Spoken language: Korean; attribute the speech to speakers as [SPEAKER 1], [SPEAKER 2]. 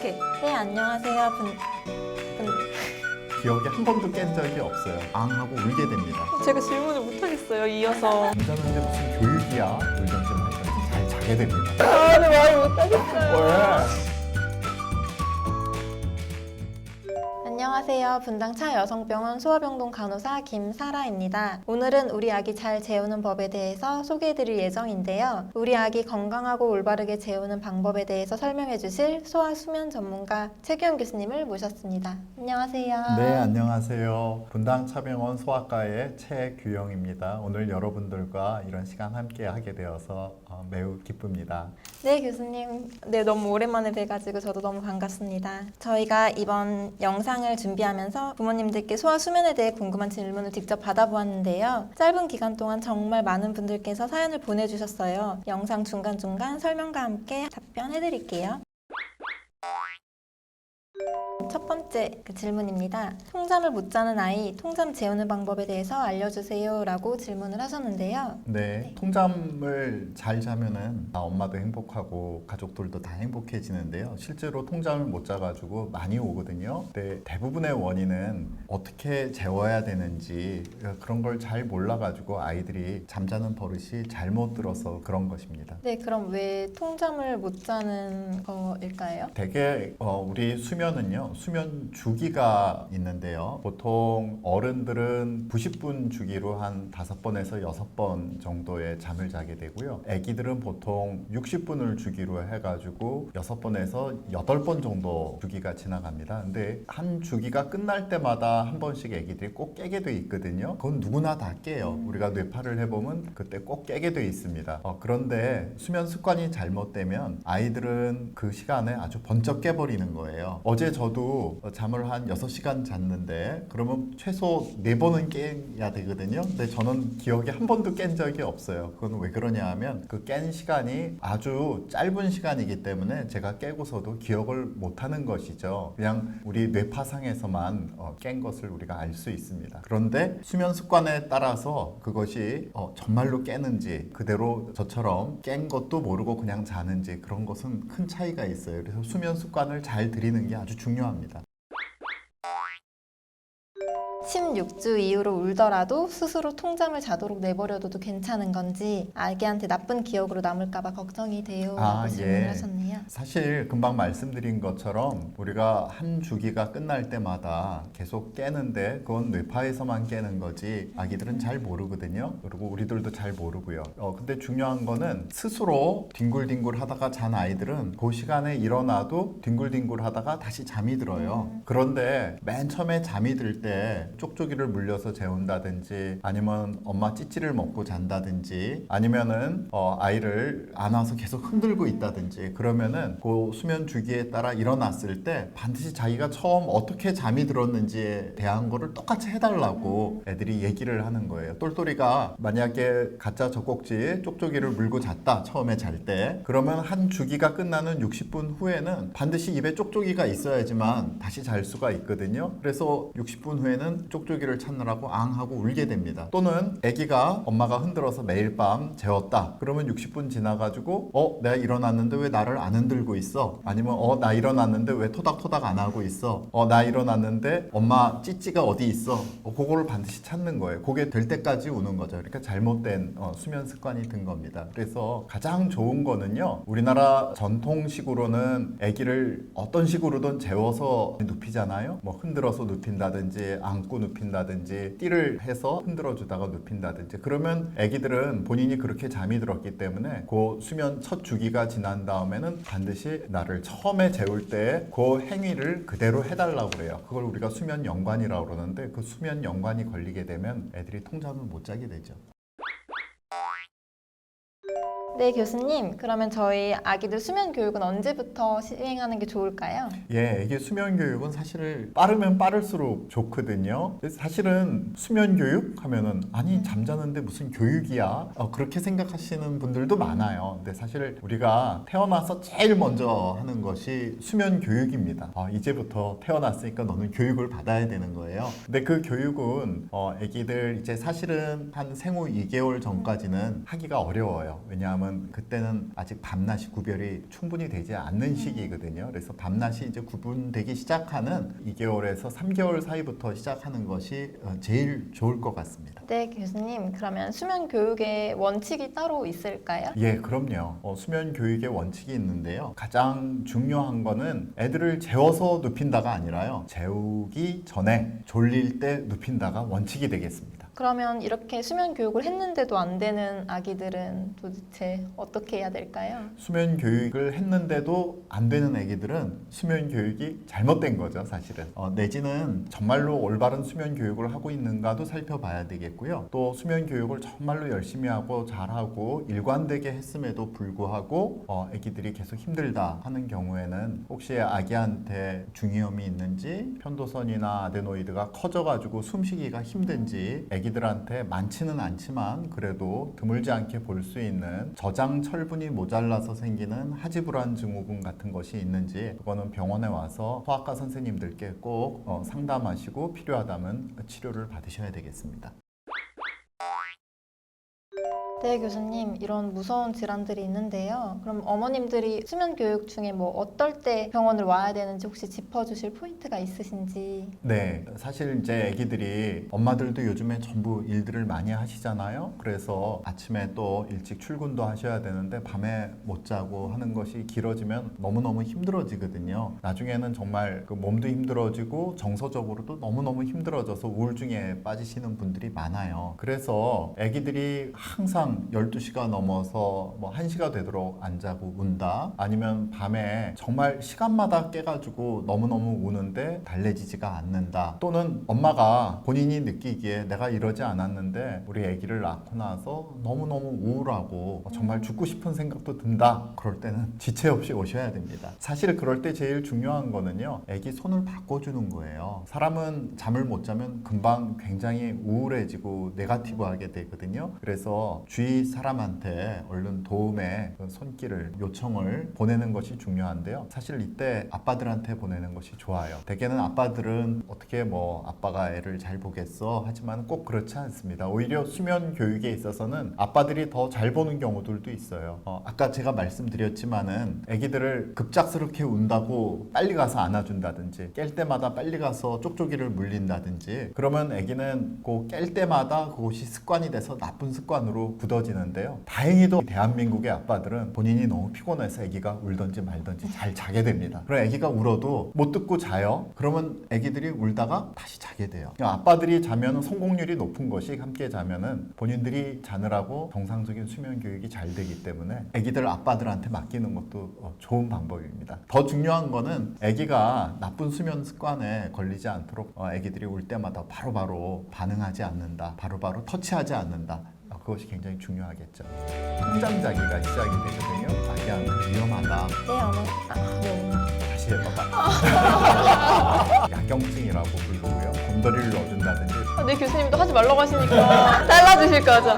[SPEAKER 1] 오케이. 네, 안녕하세요.
[SPEAKER 2] 기억에 한 번도 깬 적이 없어요. 앙 하고 울게 됩니다.
[SPEAKER 1] 제가 질문을 못하겠어요, 이어서.
[SPEAKER 2] 잠자는데 무슨 교육이야? 울던지 말던지 잘 자게 됩니다.
[SPEAKER 1] 아, 네, 말 못하겠어요. 안녕하세요. 분당차 여성병원 소아병동 간호사 김사라입니다. 오늘은 우리 아기 잘 재우는 법에 대해서 소개해드릴 예정인데요. 우리 아기 건강하고 올바르게 재우는 방법에 대해서 설명해주실 소아수면 전문가 최규영 교수님을 모셨습니다. 안녕하세요.
[SPEAKER 2] 네, 안녕하세요. 분당차병원 소아과의 최규영입니다. 오늘 여러분들과 이런 시간 함께 하게 되어서 매우 기쁩니다.
[SPEAKER 1] 네, 교수님. 네, 너무 오랜만에 뵈가지고 저도 너무 반갑습니다. 저희가 이번 영상을 준비하면서 부모님들께 소아 수면에 대해 궁금한 질문을 직접 받아보았는데요. 짧은 기간 동안 정말 많은 분들께서 사연을 보내주셨어요. 영상 중간중간 설명과 함께 답변해드릴게요. 첫 번째 질문입니다. 통잠을 못 자는 아이, 통잠 재우는 방법에 대해서 알려주세요 라고 질문을 하셨는데요.
[SPEAKER 2] 네, 통잠을 잘 자면은 엄마도 행복하고 가족들도 다 행복해지는데요. 실제로 통잠을 못 자가지고 많이 오거든요. 근데 대부분의 원인은 어떻게 재워야 되는지 그런 걸 잘 몰라가지고 아이들이 잠자는 버릇이 잘못 들어서 그런 것입니다.
[SPEAKER 1] 네, 그럼 왜 통잠을 못 자는 거일까요?
[SPEAKER 2] 대개 우리 수면은요, 수면 주기가 있는데요. 보통 어른들은 90분 주기로 한 5번에서 6번 정도의 잠을 자게 되고요. 아기들은 보통 60분을 주기로 해가지고 6번에서 8번 정도 주기가 지나갑니다. 근데 한 주기가 끝날 때마다 한 번씩 아기들이 꼭 깨게 돼 있거든요. 그건 누구나 다 깨요. 우리가 뇌파를 해보면 그때 꼭 깨게 돼 있습니다. 그런데 수면 습관이 잘못되면 아이들은 그 시간에 아주 번쩍 깨버리는 거예요. 어제 저도 잠을 한 6시간 잤는데 그러면 최소 4번은 깨야 되거든요. 근데 저는 기억에 한 번도 깬 적이 없어요. 그건 왜 그러냐 하면 그 깬 시간이 아주 짧은 시간이기 때문에 제가 깨고서도 기억을 못하는 것이죠. 그냥 우리 뇌파상에서만 깬 것을 우리가 알 수 있습니다. 그런데 수면 습관에 따라서 그것이 정말로 깨는지 그대로 저처럼 깬 것도 모르고 그냥 자는지 그런 것은 큰 차이가 있어요. 그래서 수면 습관을 잘 들이는 게 아주 중요합니다.
[SPEAKER 1] 16주 이후로 울더라도 스스로 통잠을 자도록 내버려둬도 괜찮은 건지 아기한테 나쁜 기억으로 남을까봐 걱정이 돼요 라고 질문을 하셨네요.
[SPEAKER 2] 사실 금방 말씀드린 것처럼 우리가 한 주기가 끝날 때마다 계속 깨는데 그건 뇌파에서만 깨는 거지 아기들은 잘 모르거든요. 그리고 우리들도 잘 모르고요. 근데 중요한 거는 스스로 뒹굴뒹굴 하다가 잔 아이들은 그 시간에 일어나도 뒹굴뒹굴 하다가 다시 잠이 들어요. 그런데 맨 처음에 잠이 들 때 쪽쪽이를 물려서 재운다든지 아니면 엄마 찌찌를 먹고 잔다든지 아니면은 아이를 안아서 계속 흔들고 있다든지 그러면은 그 수면 주기에 따라 일어났을 때 반드시 자기가 처음 어떻게 잠이 들었는지에 대한 거를 똑같이 해달라고 애들이 얘기를 하는 거예요. 똘똘이가 만약에 가짜 젖꼭지에 쪽쪽이를 물고 잤다 처음에 잘 때 그러면 한 주기가 끝나는 60분 후에는 반드시 입에 쪽쪽이가 있어야지만 다시 잘 수가 있거든요. 그래서 60분 후에는 쪽쪽이를 찾느라고 앙 하고 울게 됩니다. 또는 아기가 엄마가 흔들어서 매일 밤 재웠다. 그러면 60분 지나가지고 내가 일어났는데 왜 나를 안 흔들고 있어? 아니면 나 일어났는데 왜 토닥토닥 안 하고 있어? 나 일어났는데 엄마 찌찌가 어디 있어? 그거를 반드시 찾는 거예요. 그게 될 때까지 우는 거죠. 그러니까 잘못된 수면 습관이 든 겁니다. 그래서 가장 좋은 거는요. 우리나라 전통식으로는 아기를 어떤 식으로든 재워서 눕히잖아요. 뭐 흔들어서 눕힌다든지 안고 눕힌다든지 띠를 해서 흔들어 주다가 눕힌다든지 그러면 아기들은 본인이 그렇게 잠이 들었기 때문에 그 수면 첫 주기가 지난 다음에는 반드시 나를 처음에 재울 때 그 행위를 그대로 해달라고 그래요. 그걸 우리가 수면 연관이라고 그러는데 그 수면 연관이 걸리게 되면 애들이 통잠을 못 자게 되죠.
[SPEAKER 1] 네, 교수님. 그러면 저희 아기들 수면 교육은 언제부터 시행하는 게 좋을까요?
[SPEAKER 2] 이게 수면 교육은 사실 빠르면 빠를수록 좋거든요. 사실은 수면 교육 하면은 아니 잠자는데 무슨 교육이야? 그렇게 생각하시는 분들도 많아요. 근데 사실 우리가 태어나서 제일 먼저 하는 것이 수면 교육입니다. 이제부터 태어났으니까 너는 교육을 받아야 되는 거예요. 근데 그 교육은 아기들 이제 사실은 한 생후 2개월 전까지는 하기가 어려워요. 왜냐하면 왜냐하면 그때는 아직 밤낮이 구별이 충분히 되지 않는 시기거든요. 그래서 밤낮이 이제 구분되기 시작하는 2개월에서 3개월 사이부터 시작하는 것이 제일 좋을 것 같습니다.
[SPEAKER 1] 네, 교수님. 그러면 수면 교육의 원칙이 따로 있을까요?
[SPEAKER 2] 예, 그럼요. 수면 교육의 원칙이 있는데요. 가장 중요한 거는 애들을 재워서 눕힌다가 아니라요. 재우기 전에 졸릴 때 눕힌다가 원칙이 되겠습니다.
[SPEAKER 1] 그러면 이렇게 수면 교육을 했는데도 안 되는 아기들은 도대체 어떻게 해야 될까요?
[SPEAKER 2] 수면 교육을 했는데도 안 되는 애기들은 수면 교육이 잘못된 거죠, 사실은. 내지는 정말로 올바른 수면 교육을 하고 있는가도 살펴봐야 되겠고요. 또 수면 교육을 정말로 열심히 하고 잘하고 일관되게 했음에도 불구하고 애기들이 계속 힘들다 하는 경우에는 혹시 아기한테 중이염이 있는지, 편도선이나 아데노이드가 커져가지고 숨쉬기가 힘든지, 애기들한테 많지는 않지만 그래도 드물지 않게 볼 수 있는 저장 철분이 모자라서 생기는 하지불안 증후군 같은 것이 있는지, 그거는 병원에 와서 소아과 선생님들께 꼭 상담하시고 필요하다면 치료를 받으셔야 되겠습니다.
[SPEAKER 1] 네, 교수님. 이런 무서운 질환들이 있는데요. 그럼 어머님들이 수면 교육 중에 뭐 어떨 때 병원을 와야 되는지 혹시 짚어주실 포인트가 있으신지?
[SPEAKER 2] 네, 사실 이제 애기들이 엄마들도 요즘에 전부 일들을 많이 하시잖아요. 그래서 아침에 또 일찍 출근도 하셔야 되는데 밤에 못 자고 하는 것이 길어지면 너무너무 힘들어지거든요. 나중에는 정말 그 몸도 힘들어지고 정서적으로도 너무너무 힘들어져서 우울증에 빠지시는 분들이 많아요. 그래서 애기들이 항상 12시가 넘어서 뭐 1시가 되도록 안 자고 운다, 아니면 밤에 정말 시간마다 깨가지고 너무너무 우는데 달래지지가 않는다, 또는 엄마가 본인이 느끼기에 내가 이러지 않았는데 우리 아기를 낳고 나서 너무너무 우울하고 정말 죽고 싶은 생각도 든다, 그럴 때는 지체 없이 오셔야 됩니다. 사실 그럴 때 제일 중요한 거는요, 아기 손을 바꿔주는 거예요. 사람은 잠을 못 자면 금방 굉장히 우울해지고 네거티브하게 되거든요. 그래서 주위 사람한테 얼른 도움의 그 손길을, 요청을 보내는 것이 중요한데요. 사실 이때 아빠들한테 보내는 것이 좋아요. 대개는 아빠들은 어떻게 뭐 아빠가 애를 잘 보겠어 하지만 꼭 그렇지 않습니다. 오히려 수면 교육에 있어서는 아빠들이 더 잘 보는 경우들도 있어요. 아까 제가 말씀드렸지만은 아기들을 급작스럽게 운다고 빨리 가서 안아준다든지, 깰 때마다 빨리 가서 쪽쪽이를 물린다든지, 그러면 아기는 그 깰 때마다 그것이 습관이 돼서 나쁜 습관으로 굳어지는데요. 다행히도 대한민국의 아빠들은 본인이 너무 피곤해서 아기가 울든지 말든지 잘 자게 됩니다. 그럼 아기가 울어도 못 듣고 자요. 그러면 아기들이 울다가 다시 자게 돼요. 아빠들이 자면 성공률이 높은 것이, 함께 자면은 본인들이 자느라고 정상적인 수면 교육이 잘 되기 때문에 아기들 아빠들한테 맡기는 것도 좋은 방법입니다. 더 중요한 거는 아기가 나쁜 수면 습관에 걸리지 않도록 아기들이 울 때마다 바로바로 반응하지 않는다, 바로바로 터치하지 않는다, 그것이 굉장히 중요하겠죠. 통잠자기가 시작이 되거든요. 아기한테 위험하다.
[SPEAKER 1] 네, 어머니. 네.
[SPEAKER 2] 다시 해봐봐. 야경증이라고 부르고요. 곰돌이를 넣어준다든지.
[SPEAKER 1] 네, 교수님도 하지 말라고 하시니까 잘라주실 거죠?